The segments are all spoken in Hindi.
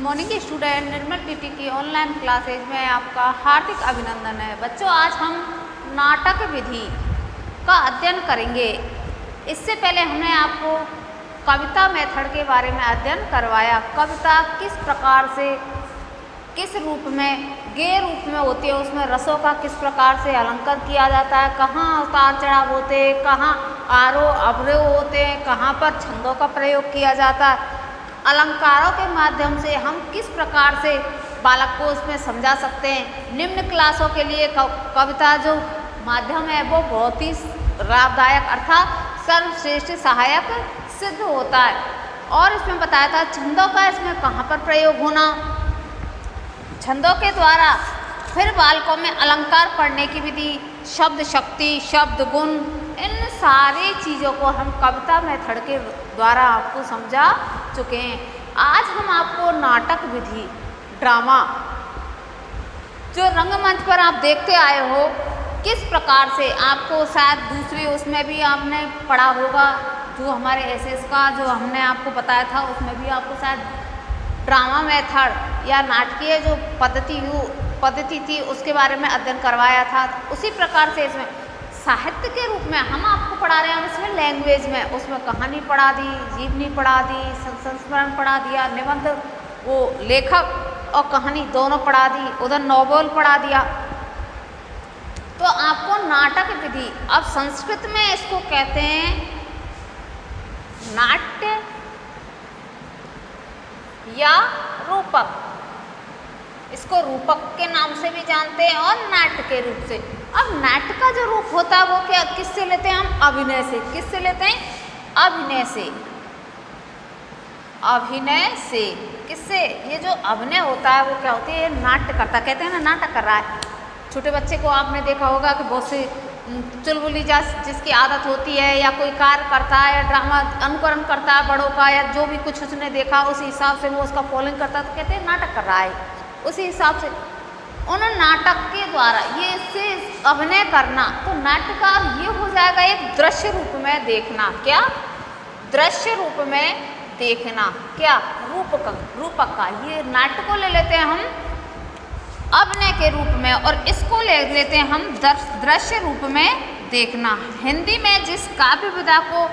मॉर्निंग स्टूडेंट, निर्मल टीटी की ऑनलाइन क्लासेज में आपका हार्दिक अभिनंदन है। बच्चों, आज हम नाटक विधि का अध्ययन करेंगे। इससे पहले हमने आपको कविता मेथड के बारे में अध्ययन करवाया। कविता किस प्रकार से, किस रूप में, गेय रूप में होती है, उसमें रसों का किस प्रकार से अलंकार किया जाता है, कहाँ उतार चढ़ाव होते हैं, कहाँ आरोह अवरोह होते हैं, कहाँ पर छंदों का प्रयोग किया जाता है। अलंकारों के माध्यम से हम किस प्रकार से बालक को उसमें समझा सकते हैं। निम्न क्लासों के लिए कविता जो माध्यम है वो बहुत ही लाभदायक अर्थात सर्वश्रेष्ठ सहायक सिद्ध होता है। और इसमें बताया था छंदों का इसमें कहाँ पर प्रयोग होना, छंदों के द्वारा फिर बालकों में अलंकार पढ़ने की विधि, शब्द शक्ति, शब्द गुण, इन सारी चीज़ों को हम कविता मेथड के द्वारा आपको समझा चुके हैं। आज हम आपको नाटक विधि, ड्रामा जो रंगमंच पर आप देखते आए हो, किस प्रकार से आपको शायद दूसरी उसमें भी आपने पढ़ा होगा, जो हमारे एसएस का जो हमने आपको बताया था उसमें भी आपको शायद ड्रामा मेथड या नाटकीय जो पद्धति थी उसके बारे में अध्ययन करवाया था। उसी प्रकार से इसमें साहित्य के रूप में हम आपको पढ़ा रहे हैं। इसमें लैंग्वेज में उसमें कहानी पढ़ा दी, जीवनी पढ़ा दी, संस्मरण पढ़ा दिया, निबंध वो लेखक और कहानी दोनों पढ़ा दी, उधर नॉवेल पढ़ा दिया। तो आपको नाटक विधि, अब संस्कृत में इसको कहते हैं नाट्य या रूपक। इसको रूपक के नाम से भी जानते हैं और नाट्य के रूप से। अब नाट्य का जो रूप होता है वो क्या, किससे लेते हैं हम? अभिनय से। किससे लेते हैं? अभिनय से। अभिनय से किससे? ये जो अभिनय होता है वो क्या होती है? नाट्य करता, कहते हैं ना नाटक कर रहा है। छोटे बच्चे को आपने देखा होगा कि बहुत से चुलबुली जिसकी आदत होती है, या कोई कार्य करता है या ड्रामा अनुकरण करता है बड़ों का, या जो भी कुछ उसने देखा उस हिसाब से वो उसका फॉलोइंग करता है, तो कहते हैं नाटक कर रहा है। उसी हिसाब से उन नाटक के द्वारा ये इससे अभिनय करना, तो नाट्य का ये हो जाएगा एक दृश्य रूप में देखना। क्या? दृश्य रूप में देखना। क्या? रूपक का ये नाट्य को ले लेते हैं हम अभिनय के रूप में, और इसको ले लेते हैं हम दृश्य रूप में देखना। हिंदी में जिस काव्य विधा को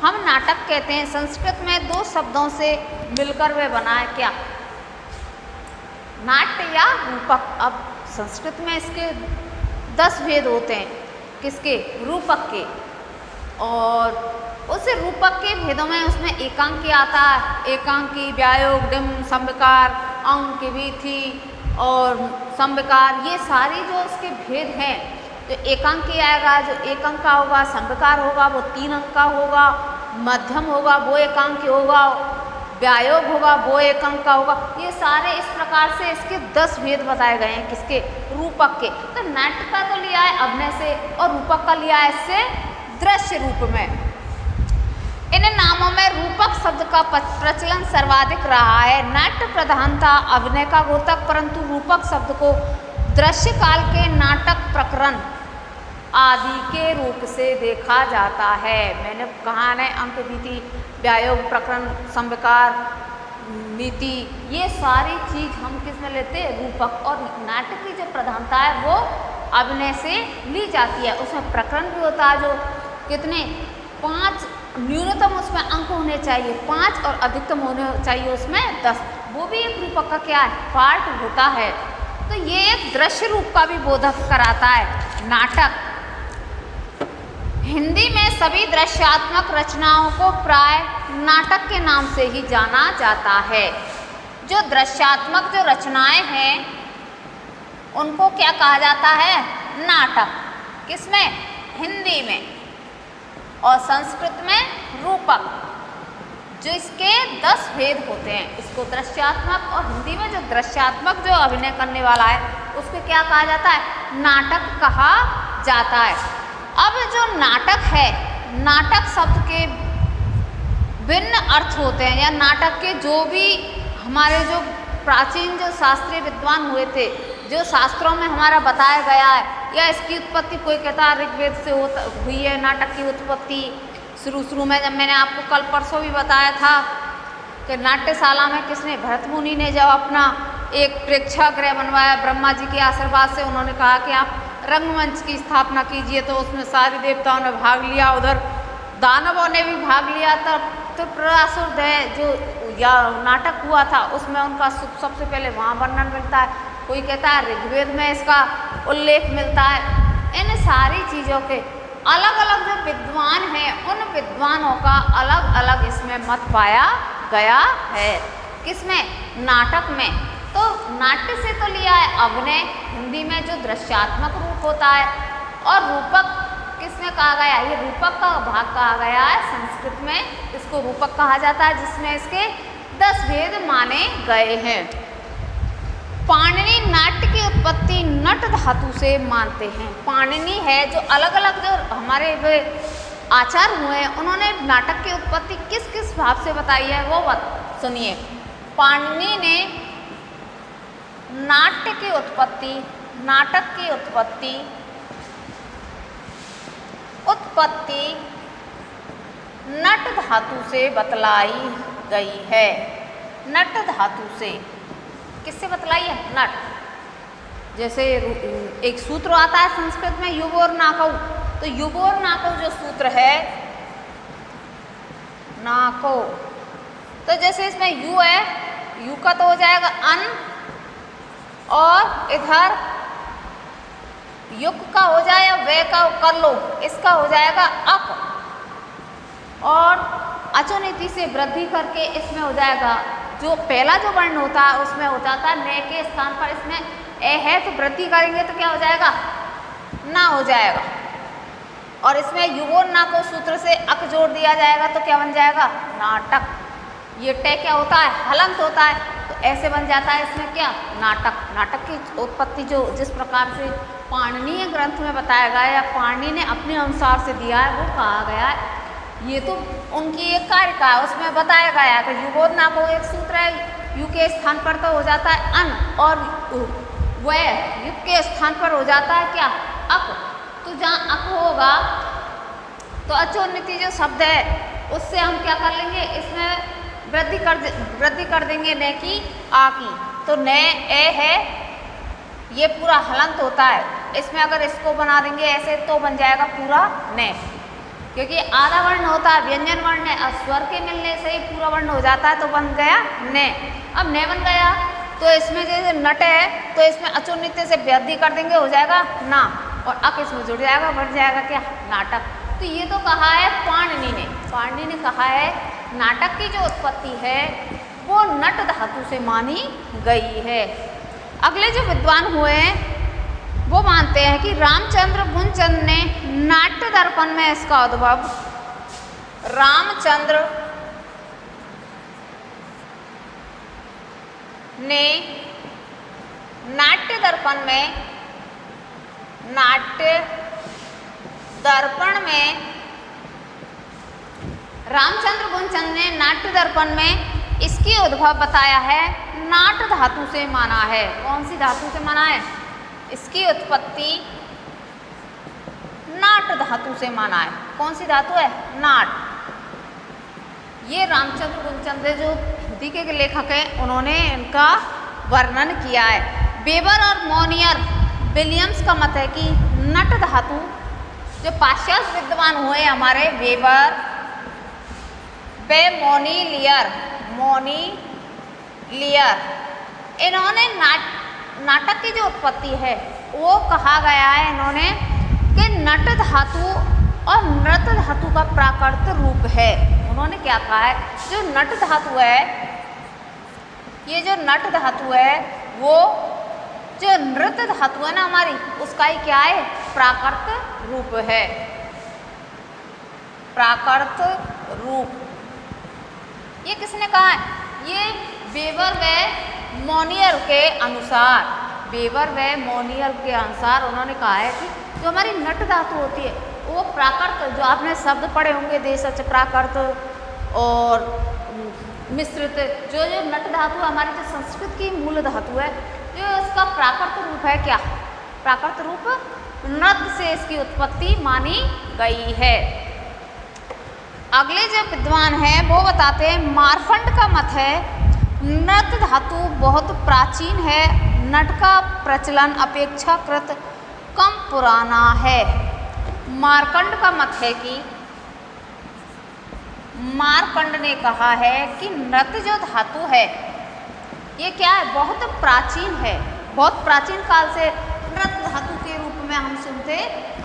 हम नाटक कहते हैं, संस्कृत में दो शब्दों से मिलकर वे बना है। क्या? नाट्य या रूपक। अब संस्कृत में इसके 10 भेद होते हैं। किसके? रूपक के। और उस रूपक के भेदों में उसमें एकांकी आता है, एकांकी, व्यायोग, डिम्ब, संविकार, अंक, वीथी और संविकार, ये सारी जो इसके भेद हैं। जो एकांकी आएगा, जो एक अंक का होगा, संविकार होगा वो 3 अंक का होगा, मध्यम होगा वो एकांकी होगा, व्यायोग होगा वो एक अंक का होगा। ये सारे इस प्रकार से इसके 10 भेद बताए गए हैं। किसके? रूपक के। तो नाट्य का तो लिया है अभिनय से, और रूपक का लिया है इससे दृश्य रूप में। इन नामों में रूपक शब्द का प्रचलन सर्वाधिक रहा है। नाट्य प्रधानता अभिनय का द्योतक, परंतु रूपक शब्द को दृश्य काल के नाटक, प्रकरण आदि के रूप से देखा जाता है। मैंने कहा है अंक, वीथी, व्यायोग, प्रकरण, संविकार, नीति, ये सारी चीज हम किस में लेते हैं? रूपक। और नाटक की जो प्रधानता है वो अभिनय से ली जाती है। उसमें प्रकरण भी होता है, जो कितने 5 न्यूनतम उसमें अंक होने चाहिए, 5 और अधिकतम होने चाहिए उसमें 10। वो भी एक रूपक का क्या है? पार्ट होता है। तो ये एक दृश्य रूप का भी बोधक कराता है नाटक। हिंदी में सभी दृश्यात्मक रचनाओं को प्राय नाटक के नाम से ही जाना जाता है। जो दृश्यात्मक जो रचनाएं हैं उनको क्या कहा जाता है? नाटक। किसमें? हिंदी में। और संस्कृत में रूपक। जो इसके 10 भेद होते हैं, इसको दृश्यात्मक, और हिंदी में जो दृश्यात्मक जो अभिनय करने वाला है उसको क्या कहा जाता है? नाटक कहा जाता है। अब जो नाटक है, नाटक शब्द के भिन्न अर्थ होते हैं, या नाटक के जो भी हमारे जो प्राचीन जो शास्त्रीय विद्वान हुए थे, जो शास्त्रों में हमारा बताया गया है, या इसकी उत्पत्ति कोई कहता है ऋग्वेद से हुई है नाटक की उत्पत्ति। शुरू में जब मैंने आपको कल परसों भी बताया था कि नाट्यशाला में किसने, भरत मुनि ने जब अपना एक प्रेक्षागृह बनवाया ब्रह्मा जी के आशीर्वाद से, उन्होंने कहा कि आप रंगमंच की स्थापना कीजिए, तो उसमें सारे देवताओं ने भाग लिया, उधर दानवों ने भी भाग लिया। तब त्रिपुरासुर जो या नाटक हुआ था उसमें उनका सबसे पहले वहाँ वर्णन मिलता है। कोई कहता है ऋग्वेद में इसका उल्लेख मिलता है। इन सारी चीज़ों के अलग अलग जो विद्वान हैं उन विद्वानों का अलग अलग इसमें मत पाया गया है। किसमें? नाटक में। तो नाट्य से तो लिया है अभिनय, हिंदी में जो दृश्यात्मक रूप होता है, और रूपक किसमें कहा गया? ये रूपक का भाग कहा गया है। संस्कृत में इसको रूपक कहा जाता है, जिसमें इसके 10 भेद माने गए हैं। पाणिनि नाट्य की उत्पत्ति नट धातु से मानते हैं। पाणिनि है जो अलग अलग जो हमारे आचार्य हुए हैं, उन्होंने नाटक की उत्पत्ति किस किस भाव से बताई है वो सुनिए। पाणिनि ने नाट्य की उत्पत्ति, नाटक की उत्पत्ति नट धातु से बतलाई गई है। नट धातु से किससे बतलाई है? नट। जैसे एक सूत्र आता है संस्कृत में युवोर नाकौ, तो युवोर नाकौ जो सूत्र है, नाकौ, तो जैसे इसमें यू है, यू का तो हो जाएगा अन, और इधर युग का हो जाए या वे का कर लो, इसका हो जाएगा अक, और अचोनीति से वृद्धि करके इसमें हो जाएगा, जो पहला जो वर्ण होता है उसमें हो जाता है न के स्थान पर इसमें ए है, तो वृद्धि करेंगे तो क्या हो जाएगा? ना हो जाएगा। और इसमें युगोर ना को सूत्र से अक जोड़ दिया जाएगा तो क्या बन जाएगा? नाटक। ये टे क्या होता है? हलंत होता है, तो ऐसे बन जाता है इसमें क्या? नाटक। नाटक की उत्पत्ति जो जिस प्रकार से पाणिनीय ग्रंथ में बताया गया है या पाणिनि ने अपने अनुसार से दिया है वो कहा गया है। ये तो उनकी एक कारिका है, उसमें बताया गया है कि युगोर ना को एक सूत्र है, यू के स्थान पर तो हो जाता है अन, और वह युग के स्थान पर हो जाता है क्या? अक। तो जहाँ अक होगा तो अचोन्नति जो शब्द है उससे हम क्या कर लेंगे? इसमें वृद्धि कर देंगे न की आ की, तो न ए है, ये पूरा हलंत होता है। इसमें अगर इसको बना देंगे ऐसे तो बन जाएगा पूरा न, क्योंकि आधा वर्ण होता है व्यंजन वर्ण है, और स्वर के मिलने से ही पूरा वर्ण हो जाता है, तो बन गया न। अब न बन गया तो इसमें जैसे नट है तो इसमें अचोन्नति से वृद्धि कर देंगे, हो जाएगा ना, और अक इसमें जुड़ जाएगा, बढ़ जाएगा क्या? नाटक। तो ये तो कहा है पाणिनि ने। पाणिनि ने कहा है नाटक की जो उत्पत्ति है वो नट धातु से मानी गई है। अगले जो विद्वान हुए हैं वो मानते हैं कि रामचंद्र गुणचंद ने नाट्य दर्पण में इसका उद्भव, रामचंद्र ने नाट्य दर्पण में, नाट्य दर्पण में, रामचंद्र गुणचंद ने नाट्य दर्पण में इसकी उद्भव बताया है, नाट धातु से माना है। कौन सी धातु से माना है? इसकी उत्पत्ति नाट धातु से माना है। कौन सी धातु है? नाट। ये रामचंद्र गुणचंद जो हिंदी के लेखक हैं उन्होंने इनका वर्णन किया है। वेबर और मोनियर विलियम्स का मत है कि नट धातु, जो पाश्चात्य विद्वान हुए हमारे वेबर वे मोनीलियर, इन्होंने नाटक की जो उत्पत्ति है वो कहा गया है इन्होंने कि नट धातु और नृत धातु का प्राकृत रूप है। उन्होंने क्या कहा है? जो नट धातु है, ये जो नट धातु है वो जो नृत धातु है ना हमारी, उसका ही क्या है? प्राकृत रूप है। प्राकृत रूप ये किसने कहा है? ये वेबर व मोनियर के अनुसार, वेबर व मोनियर के अनुसार उन्होंने कहा है कि जो हमारी नट धातु होती है वो प्राकृत, जो आपने शब्द पढ़े होंगे देशज प्राकृत और मिश्रित, जो नट धातु हमारी जो संस्कृत की मूल धातु है, जो इसका प्राकृत रूप है क्या? प्राकृत रूप नृत से इसकी उत्पत्ति मानी गई है। अगले जो विद्वान हैं वो बताते हैं मार्कंड का मत है नट धातु बहुत प्राचीन है, नट का प्रचलन अपेक्षाकृत कम पुराना है। मार्कंड का मत है कि मार्कंड ने कहा है कि नट जो धातु है ये क्या है, बहुत प्राचीन है, बहुत प्राचीन काल से नट धातु के रूप में हम सुनते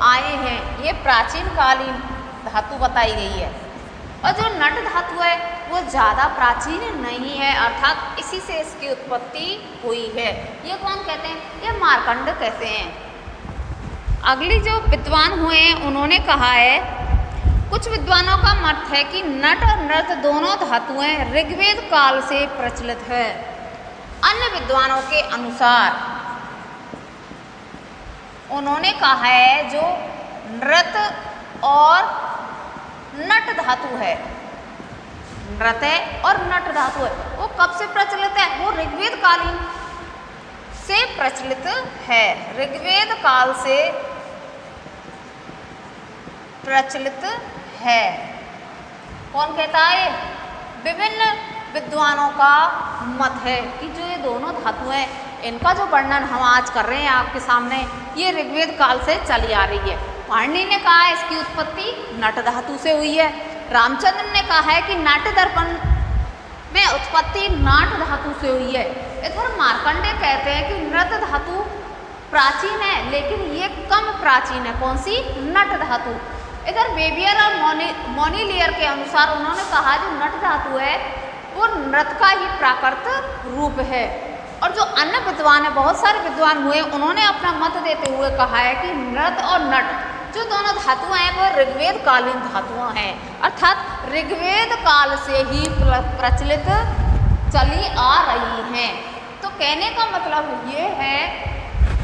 आए हैं, ये प्राचीन कालीन धातु बताई गई है। और जो नट धातु है वो ज़्यादा प्राचीन नहीं है, अर्थात इसी से इसकी उत्पत्ति हुई है। ये कौन कहते हैं, ये मार्कंड कहते हैं। अगली जो विद्वान हुए हैं उन्होंने कहा है, कुछ विद्वानों का मत है कि नट और नृत दोनों धातुएं ऋग्वेद काल से प्रचलित है। अन्य विद्वानों के अनुसार उन्होंने कहा है जो नृत और नट धातु है, नृत है और नट धातु है, वो कब से प्रचलित है, वो ऋग्वेद कालीन से प्रचलित है, ऋग्वेद काल से प्रचलित है। कौन कहता है, विभिन्न विद्वानों का मत है कि जो ये दोनों धातु हैं इनका जो वर्णन हम आज कर रहे हैं आपके सामने, ये ऋग्वेद काल से चली आ रही है। पाणिनि ने कहा है इसकी उत्पत्ति नट धातु से हुई है। रामचंद्र ने कहा है कि नाट्य दर्पण में उत्पत्ति नाट धातु से हुई है। इधर मार्कंडेय कहते हैं कि नृत धातु प्राचीन है लेकिन ये कम प्राचीन है, कौन सी, नट धातु। इधर बेबियर और मोनिलियर के अनुसार उन्होंने कहा जो नट धातु है वो नृत का ही प्राकृत रूप है। और जो अन्य विद्वान है, बहुत सारे विद्वान हुए, उन्होंने अपना मत देते हुए कहा है कि नृत और नट जो दोनों धातुएं हैं वो ऋग्वेद कालीन धातुएं हैं, अर्थात ऋग्वेद काल से ही प्रचलित चली आ रही हैं। तो कहने का मतलब ये है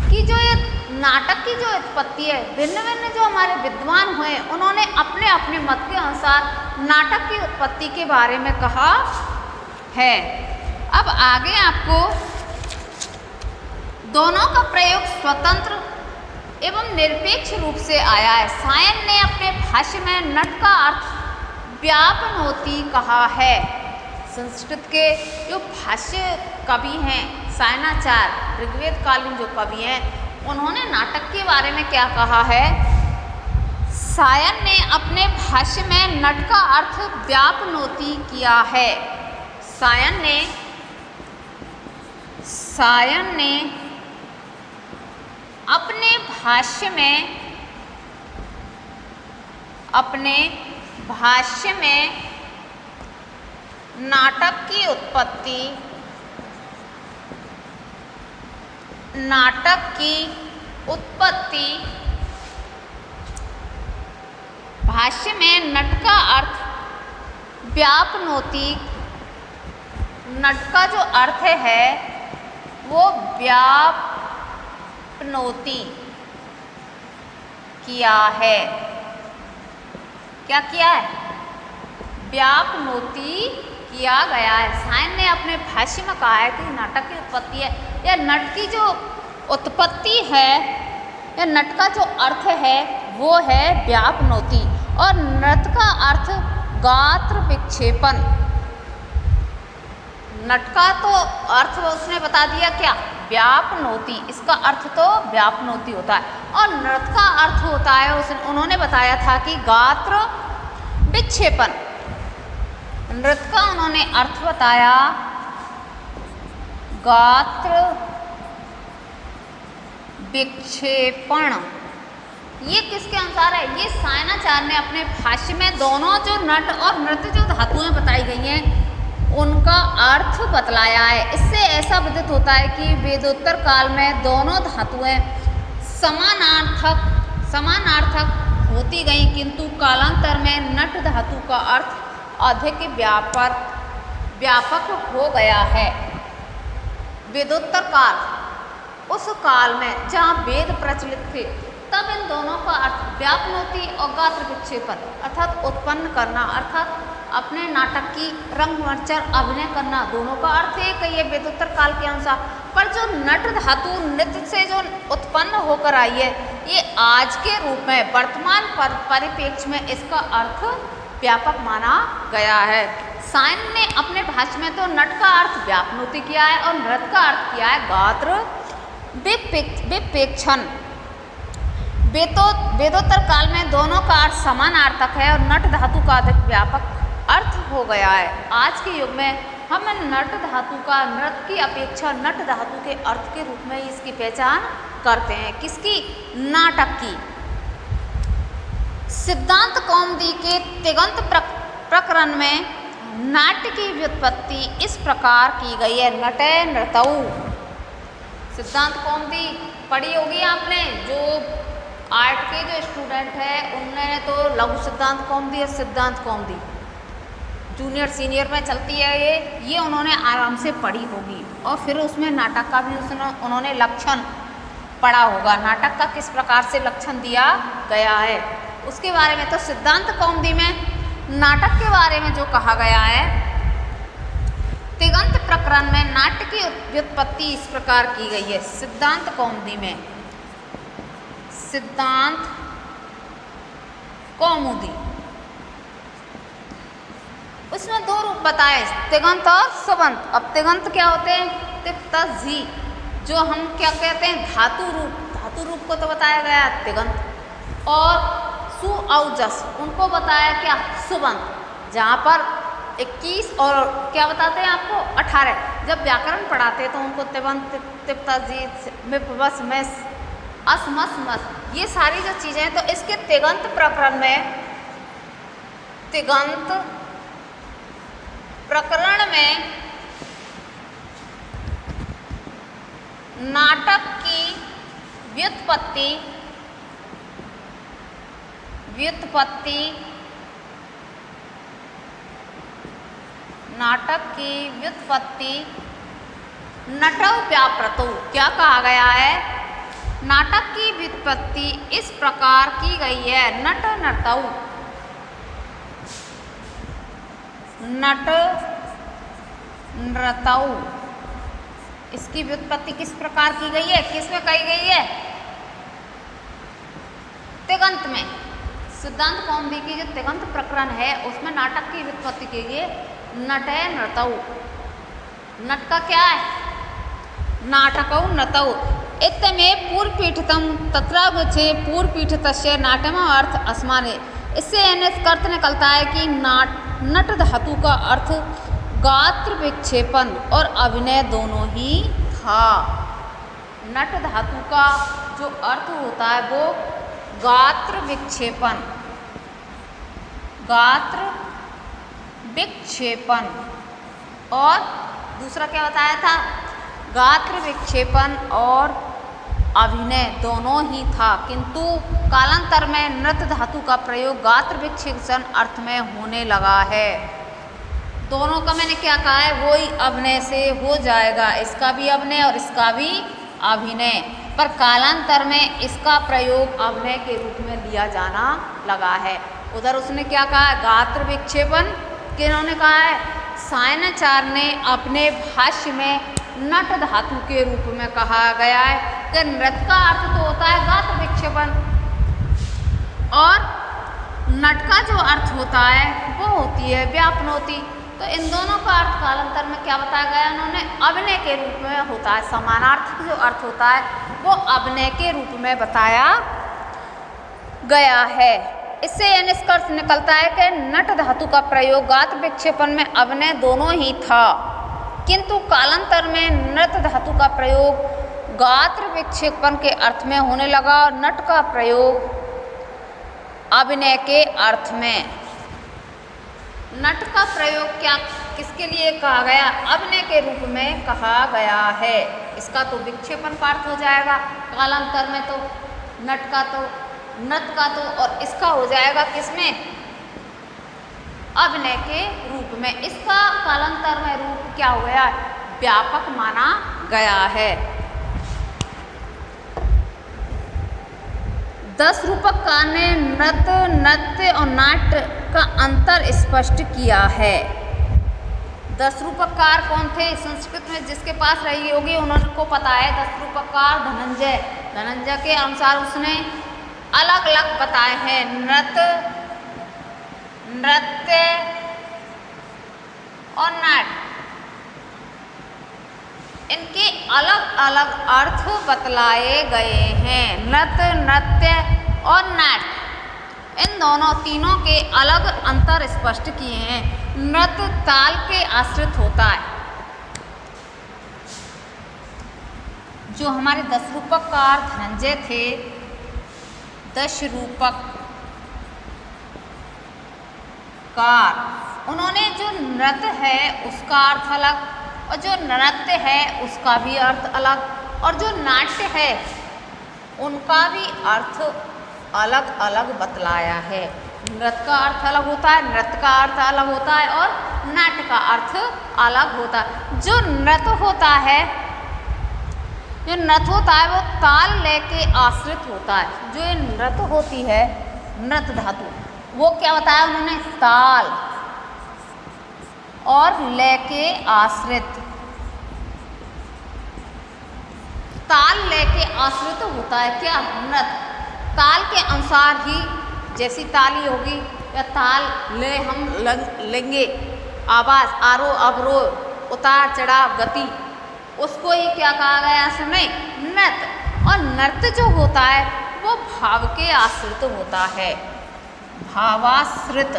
कि जो ये नाटक की जो उत्पत्ति है, भिन्न भिन्न जो हमारे विद्वान हुए उन्होंने अपने अपने मत के अनुसार नाटक की उत्पत्ति के बारे में कहा है। अब आगे आपको दोनों का प्रयोग स्वतंत्र एवं निरपेक्ष रूप से आया है। सायन ने अपने भाष्य में नट का अर्थ व्यापनोति कहा है। संस्कृत के जो भाष्य कवि हैं सायनाचार्य, ऋग्वेद कालीन जो कवि हैं, उन्होंने नाटक के बारे में क्या कहा है, सायन ने अपने भाष्य में नट का अर्थ व्यापनोति किया है। सायन ने अपने भाष्य में नाटक की उत्पत्ति भाष्य में नट का अर्थ व्यापनोति, नट का जो अर्थ है वो व्यापनोति किया है। क्या किया है, व्यापनोति किया गया है। सायन ने अपने भाष्य में कहा है कि नाटक की उत्पत्ति है या नट की जो उत्पत्ति है या नट का जो अर्थ है वो है व्यापनोति, और नट का अर्थ गात्र विक्षेपण। नट का तो अर्थ उसने बता दिया क्या, व्यापनोति, इसका अर्थ तो व्यापनोति होता है, और नृत का अर्थ होता है उन्होंने बताया था कि गात्र विक्षेपण। नृत का उन्होंने अर्थ बताया गात्र विक्षेपण। ये किसके अनुसार है, ये सायनाचार्य ने अपने भाष्य में दोनों जो नट और नृत जो धातुएं बताई गई हैं उनका अर्थ बतलाया है। इससे ऐसा विदित होता है कि वेदोत्तर काल में दोनों धातुएं समानार्थक होती गई, किंतु कालांतर में नट धातु का अर्थ अधिक व्यापक हो गया है। वेदोत्तर काल, उस काल में जहाँ वेद प्रचलित थे तब इन दोनों का अर्थ व्यापनोति और गात्र विक्षेपण अर्थात उत्पन्न करना, अर्थात अपने नाटक की रंगमंचर अभिनय करना, दोनों का अर्थ एक ही है वेदोत्तर काल के अनुसार। पर जो नट धातु नृत्य से जो उत्पन्न होकर आई है, ये आज के रूप में वर्तमान परिप्रेक्ष्य में इसका अर्थ व्यापक माना गया है। सायन ने अपने भाष्य में तो नट का अर्थ व्यापनोति किया है और नृत्य का अर्थ किया है गात्र विपेक्षण। वेदोत्तर काल में दोनों का अर्थ समानार्थक है और नट धातु का अधिक व्यापक अर्थ हो गया है। आज के युग में हम नट धातु का नृत्य की अपेक्षा नट धातु के अर्थ के रूप में इसकी पहचान करते हैं। किसकी? नाटक की। सिद्धांत कौमुदी के तिङन्त प्रकरण में नाट्य की व्युत्पत्ति इस प्रकार की गई है, नटे नृतौ। सिद्धांत कौमुदी पढ़ी होगी आपने, जो आर्ट के जो स्टूडेंट है उनने तो लघु सिद्धांत कौमुदी और सिद्धांत कौमुदी जूनियर सीनियर में चलती है ये उन्होंने आराम से पढ़ी होगी। और फिर उसमें नाटक का भी उन्होंने लक्षण पढ़ा होगा, नाटक का किस प्रकार से लक्षण दिया गया है उसके बारे में। तो सिद्धांत कौमुदी में नाटक के बारे में जो कहा गया है, तिङन्त प्रकरण में नाट्य की व्युत्पत्ति इस प्रकार की गई है। सिद्धांत कौमुदी में, सिद्धांत कौमुदी, उसमें दो रूप बताए, तिङन्त और सुबंत। अब तिङन्त क्या होते हैं? तिप्त जी, जो हम क्या कहते हैं धातु रूप, धातु रूप को तो बताया गया तिङन्त। और सु और जस, उनको बताया क्या? सुबंत। जहाँ पर 21 और क्या बताते हैं आपको 18, जब व्याकरण पढ़ाते तो उनको तिङन्त, तिप्त जी, मिपवस, मेस, अस, मस, मस, ये सारी जो चीज़ें हैं। तो इसके तिङन्त प्रकरण में, तिङन्त प्रकरण में नाटक की व्युत्पत्ति नाटक की व्युत्पत्ति नटौ व्याप्रतौ, क्या कहा गया है? नाटक की व्युत्पत्ति इस प्रकार की गई है, नट नर्तौ, नट नृतौ। इसकी व्युत्पत्ति किस प्रकार की गई है? किसमें कही गई है? तिङन्त में। सिद्धांत कौमुदी की जो तिङन्त प्रकरण है उसमें नाटक की व्युत्पत्ति की गई, नटे नृतौ। नट का क्या है? नाटकौ नृतौ। इत्यमेव पूर्वपीठितं तत्रागुच्छे पूर्वपीठितस्य नाट्यम अर्थ असमाने। इससे निष्कर्ष निकलता है कि नट धातु का अर्थ गात्र विक्षेपण और अभिनय दोनों ही था। नट धातु का जो अर्थ होता है वो गात्र विक्षेपण, गात्र विक्षेपण, और दूसरा क्या बताया था? गात्र विक्षेपण और अभिनय दोनों ही था। किंतु कालांतर में नृत्य धातु का प्रयोग गात्र विक्षेपण अर्थ में होने लगा है। दोनों का मैंने क्या कहा है? वो ही अभिनय से हो जाएगा, इसका भी अभिनय और इसका भी अभिनय। पर कालांतर में इसका प्रयोग अभिनय के रूप में लिया जाना लगा है। उधर उसने क्या कहा है? गात्र विक्षेपण। किन्होंने कहा है? सायनाचार्य ने अपने भाष्य में नट धातु के रूप में कहा गया है कि नृत्य का अर्थ तो होता है गात्र विक्षेपण और नट का जो अर्थ होता है वो होती है व्यापनोति। तो इन दोनों का अर्थ कालांतर में क्या बताया गया? उन्होंने अभिनय के रूप में होता है, समानार्थक जो अर्थ होता है वो अभिनय के रूप में बताया गया है। इससे यह निष्कर्ष निकलता है कि नट धातु का प्रयोग गात्र विक्षेपण में अभिनय दोनों ही था, किंतु कालांतर में नृत्य धातु का प्रयोग गात्र विक्षेपण के अर्थ में होने लगा और नट का प्रयोग अभिनय के अर्थ में। नट का प्रयोग क्या किसके लिए कहा गया? अभिनय के रूप में कहा गया है। इसका तो विक्षेपण का अर्थ हो जाएगा कालांतर में, तो नट का तो, नृत्य का तो, और इसका हो जाएगा किसमें? अभिनय के रूप में। इसका कालांतर में रूप क्या हो गया? व्यापक माना गया है। 10 रूपककार ने नृत्य और नाट्य का अंतर स्पष्ट किया है। 10 रूपककार कौन थे? संस्कृत में जिसके पास रही होगी उनको पता है। 10 रूपककार धनंजय के अनुसार उसने अलग अलग बताए हैं। नृत्य और नाट्य, इनके अलग अलग अर्थ बतलाए गए हैं। नृत्य और नाट्य, इन दोनों तीनों के अलग अंतर स्पष्ट किए हैं। नृत्य ताल के आश्रित होता है। जो हमारे 10 रूपककार धनंजय थे, 10 रूपककार, उन्होंने जो नृत्य है उसका अर्थ अलग और जो नृत्य है उसका भी अर्थ अलग, और जो नाट्य है उनका भी अर्थ अलग अलग बतलाया है। नृत्य का अर्थ अलग होता है, नृत्य का अर्थ अलग होता है और नाट्य का अर्थ अलग होता है। जो नृत्य होता है वो ताल लय के आश्रित होता है। जो ये नृत्य होती है, नृत्य धातु, वो क्या बताया उन्होंने, ताल और लय के आश्रित, ताल लय के आश्रित होता है क्या, नृत्य। ताल के अनुसार ही, जैसी ताली होगी या ताल लय हम लेंगे, आवाज़, आरोह अवरोह, उतार चढ़ाव, गति, उसको ही क्या कहा गया समय, नृत्य। और नृत्य जो होता है वो भाव के आश्रित होता है, भावाश्रित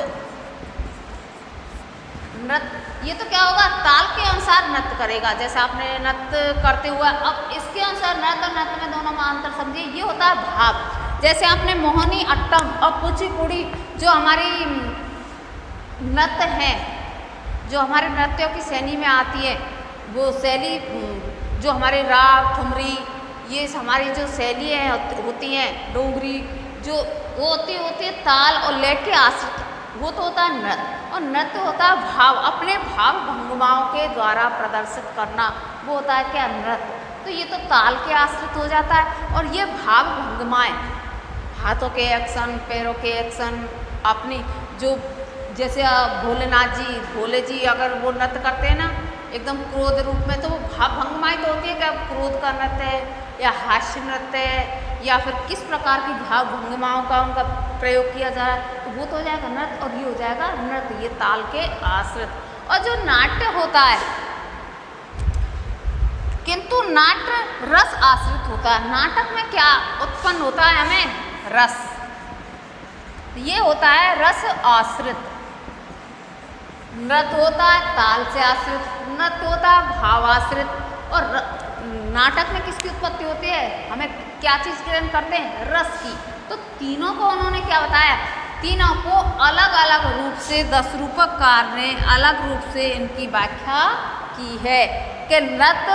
नृत्य। ये तो क्या होगा, ताल के अनुसार नृत्य करेगा। जैसे आपने नृत्य करते हुए, अब इसके अनुसार नृत्य और नृत्य में दोनों में अंतर समझिए, ये होता है भाव। जैसे आपने मोहिनी अट्टम और कुचिपुड़ी, जो हमारी नृत्य हैं, जो हमारे नृत्यों की शैली में आती है, वो शैली जो हमारे राग, ठुमरी, ये हमारी जो शैली होती हैं, डोगरी, जो वो होती है ताल और लय के आश्रित, वो तो होता है नृत्य। और नृत्य होता है भाव, अपने भाव भंगिमाओं के द्वारा प्रदर्शित करना, वो होता है क्या, नृत्य। तो ये तो ताल के आश्रित हो जाता है। और ये भाव भंगिमाएँ, हाथों के एक्शन, पैरों के एक्शन, अपनी जो, जैसे भोलेनाथ जी, भोले जी अगर वो नृत्य करते हैं ना एकदम क्रोध रूप में, तो वो भाव भंगिमाएँ तो होती है कि क्रोध का नृत्य है या हास्य नृत्य है, या फिर किस प्रकार की भाव भंगिमाओं का उनका प्रयोग किया जा रहा है, तो वो तो हो जाएगा नृत्य और ये हो जाएगा नृत्य, ये ताल के आश्रित। और जो नाट्य होता है, किंतु नाट्य रस आश्रित होता है। नाटक में क्या उत्पन्न होता है, हमें रस, ये होता है रस आश्रित। नृत्य होता है ताल से आश्रित, नृत्य होता है भावाश्रित। और नाटक में किसकी उत्पत्ति होती है, हमें क्या चीज़ ग्रहण करते हैं, रस की। तो तीनों को उन्होंने क्या बताया, तीनों को अलग अलग रूप से 10 रूपककार ने अलग रूप से इनकी व्याख्या की है कि नृत्य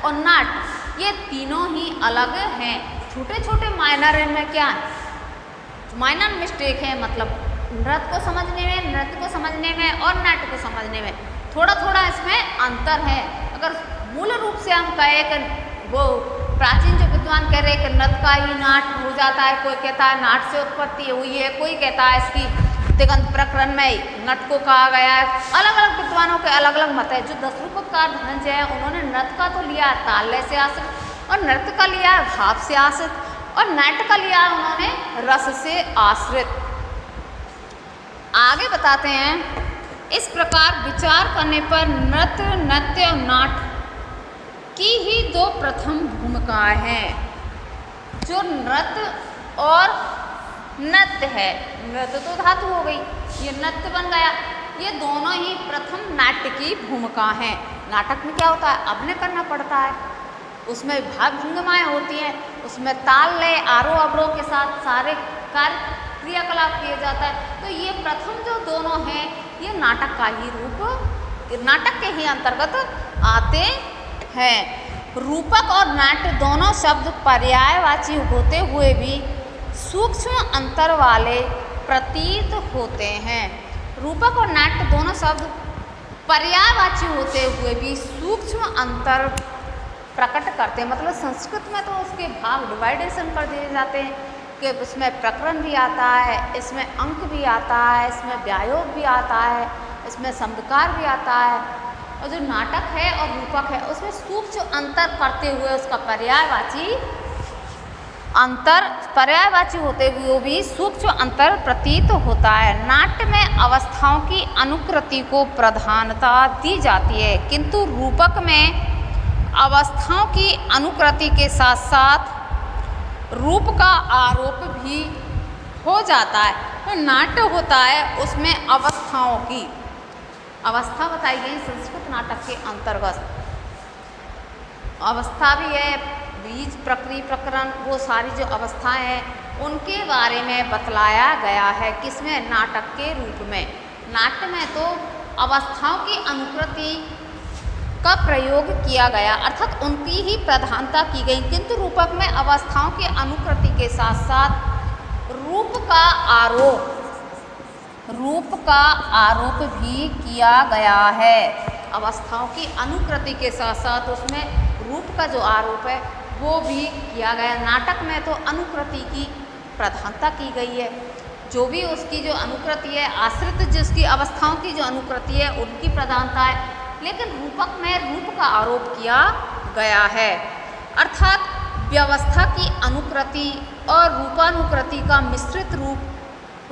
और नाट्य ये तीनों ही अलग हैं। छोटे छोटे माइनर इनमें क्या है, माइनर मिस्टेक है, मतलब नृत्य को समझने में, नृत्य को समझने में और नाट्य को समझने में थोड़ा थोड़ा इसमें अंतर है। अगर मूल रूप से हम कहें कि वो प्राचीन जो विद्वान कह रहे हैं कि नृत्य का ही नाट्य हो जाता है, कोई कहता है नाट्य से उत्पत्ति हुई है, कोई कहता है इसकी दिगंत प्रकरण में नट को कहा गया है। अलग अलग विद्वानों के अलग अलग मत है। जो 10 रूपककार धनंजय है, उन्होंने नृत्य का तो लिया है ताल लय से आश्रित, और नृत्य का लिया है भाव से आश्रित, और नाट्य का लिया है उन्होंने रस से आश्रित। आगे बताते हैं, इस प्रकार विचार करने पर नृत्य और नाट्य की ही 2 प्रथम भूमिकाएं हैं। जो नृत्य और नृत्य है, नृत्य तो धातु हो गई, ये नृत्य बन गया, ये दोनों ही प्रथम नाट्य की भूमिका हैं। नाटक में क्या होता है, अभिनय करना पड़ता है, उसमें भाव भंगिमाएँ होती हैं, उसमें ताल लय आरोह अवरोह के साथ सारे कार्य क्रियाकलाप किया जाता है। तो ये प्रथम जो दोनों हैं, ये नाटक का ही रूप, नाटक के ही अंतर्गत आते हैं। रूपक और नाट्य दोनों शब्द पर्यायवाची होते हुए भी सूक्ष्म अंतर वाले प्रतीत होते हैं। रूपक और नाट्य दोनों शब्द पर्यायवाची होते हुए भी सूक्ष्म अंतर प्रकट करते हैं। मतलब संस्कृत में तो उसके भाग डिवाइडेशन कर दिए जाते हैं कि इसमें प्रकरण भी आता है, इसमें अंक भी आता है, इसमें व्यायोग भी आता है, इसमें संबकार भी आता है। और जो नाटक है और रूपक है, उसमें सूक्ष्म अंतर करते हुए उसका पर्यायवाची अंतर पर्यायवाची होते हुए भी सूक्ष्म अंतर प्रतीत होता है। नाट्य में अवस्थाओं की अनुकृति को प्रधानता दी जाती है, किंतु रूपक में अवस्थाओं की अनुकृति के साथ साथ रूप का आरोप भी हो जाता है। तो नाट्य होता है उसमें अवस्थाओं की अवस्था बताई गई संस्कृत नाटक के अंतर्गत। अवस्था भी है, बीज प्रकृति प्रकरण, वो सारी जो अवस्थाएं हैं उनके बारे में बतलाया गया है। किसमें? नाटक के रूप में। नाट्य में तो अवस्थाओं की अनुकृति का प्रयोग किया गया, अर्थात उनकी ही प्रधानता की गई, किंतु रूपक में अवस्थाओं की अनुकृति के साथ साथ रूप का आरोप भी किया गया है। अवस्थाओं की अनुकृति के साथ साथ उसमें रूप का जो आरोप है वो भी किया गया। नाटक में तो अनुकृति की प्रधानता की गई है, जो भी उसकी जो अनुकृति है, आश्रित जिसकी अवस्थाओं की जो अनुकृति है उनकी प्रधानता है, लेकिन रूपक में रूप का आरोप किया गया है। अर्थात व्यवस्था की अनुकृति और रूपानुकृति का मिश्रित रूप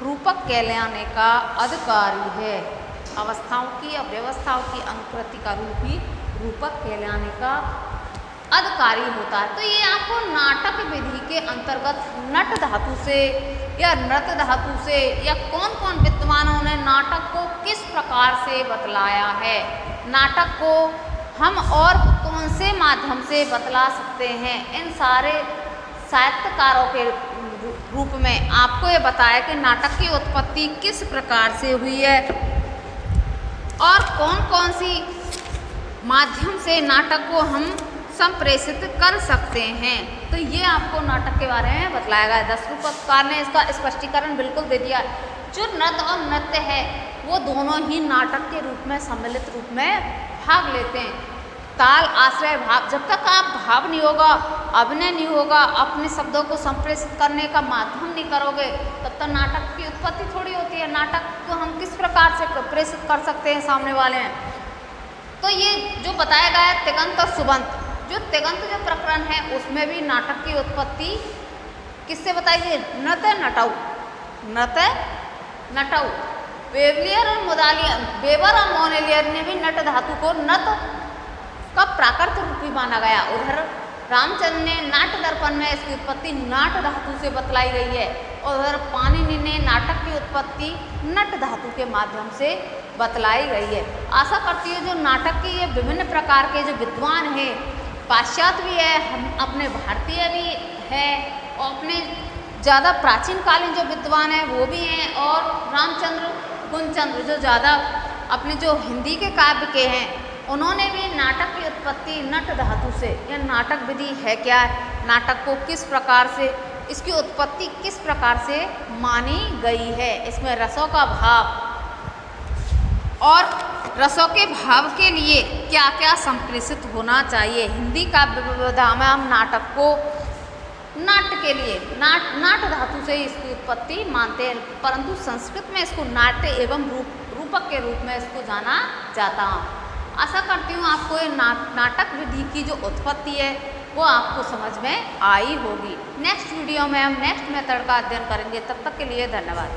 रूपक कहलाने का अधिकारी है। अवस्थाओं की और व्यवस्थाओं की अनुकृति का रूप ही रूपक कहलाने का अधिकारी होता है। तो ये आपको नाटक विधि के अंतर्गत नट धातु से या नृत धातु से या कौन कौन विद्वानों ने नाटक को किस प्रकार से बतलाया है, नाटक को हम और कौन से माध्यम से बतला सकते हैं, इन सारे साहित्यकारों के रूप में आपको ये बताया कि नाटक की उत्पत्ति किस प्रकार से हुई है और कौन कौन सी माध्यम से नाटक को हम संप्रेषित कर सकते हैं। तो ये आपको नाटक के बारे में बतलाया गया है। दसरूपकार ने इसका स्पष्टीकरण बिल्कुल दे दिया। जो नृत्य और नृत्य है वो दोनों ही नाटक के रूप में सम्मिलित रूप में भाग लेते हैं। ताल, आश्रय, भाव, जब तक आप भाव नहीं होगा, अभिनय नहीं होगा, अपने शब्दों को संप्रेषित करने का माध्यम नहीं करोगे, तब तक नाटक की उत्पत्ति थोड़ी होती है। नाटक को हम किस प्रकार से प्रेषित कर सकते हैं सामने वाले हैं। तो ये जो बताया गया है तिङन्त और सुबंत, जो तिङन्त जो प्रकरण है उसमें भी नाटक की उत्पत्ति किससे बताई गई? नृत्य नटऊ, नृत्य नटऊ। वेबर और मोनेलियर ने भी नट धातु को नट का प्राकृत रूप भी माना गया। उधर रामचंद्र ने नाट्य दर्पण में इसकी उत्पत्ति नाट धातु से बतलाई गई है और उधर पाणिनि ने नाटक की उत्पत्ति नट धातु के माध्यम से बतलाई गई है। आशा करती हूँ जो नाटक के ये विभिन्न प्रकार के जो विद्वान हैं, पाश्चात्य भी है, हम अपने भारतीय भी है और अपने ज़्यादा प्राचीन कालीन जो विद्वान हैं वो भी हैं, और रामचंद्र गुणचंद्र जो ज़्यादा अपने जो हिंदी के काव्य के हैं उन्होंने भी नाटक की उत्पत्ति नट धातु से, या नाटक विधि है क्या, नाटक को किस प्रकार से, इसकी उत्पत्ति किस प्रकार से मानी गई है, इसमें रसों का भाव और रसों के भाव के लिए क्या क्या संप्रेषित होना चाहिए। हिंदी काव्य विविधा में हम नाटक को नाट्य के लिए नाट धातु से इसकी उत्पत्ति मानते हैं, परंतु संस्कृत में इसको नाट्य एवं रूपक के रूप में इसको जाना जाता है। आशा करती हूँ आपको ये नाटक विधि की जो उत्पत्ति है वो आपको समझ में आई होगी। नेक्स्ट वीडियो में हम नेक्स्ट मेथड का अध्ययन करेंगे। तब तक के लिए धन्यवाद।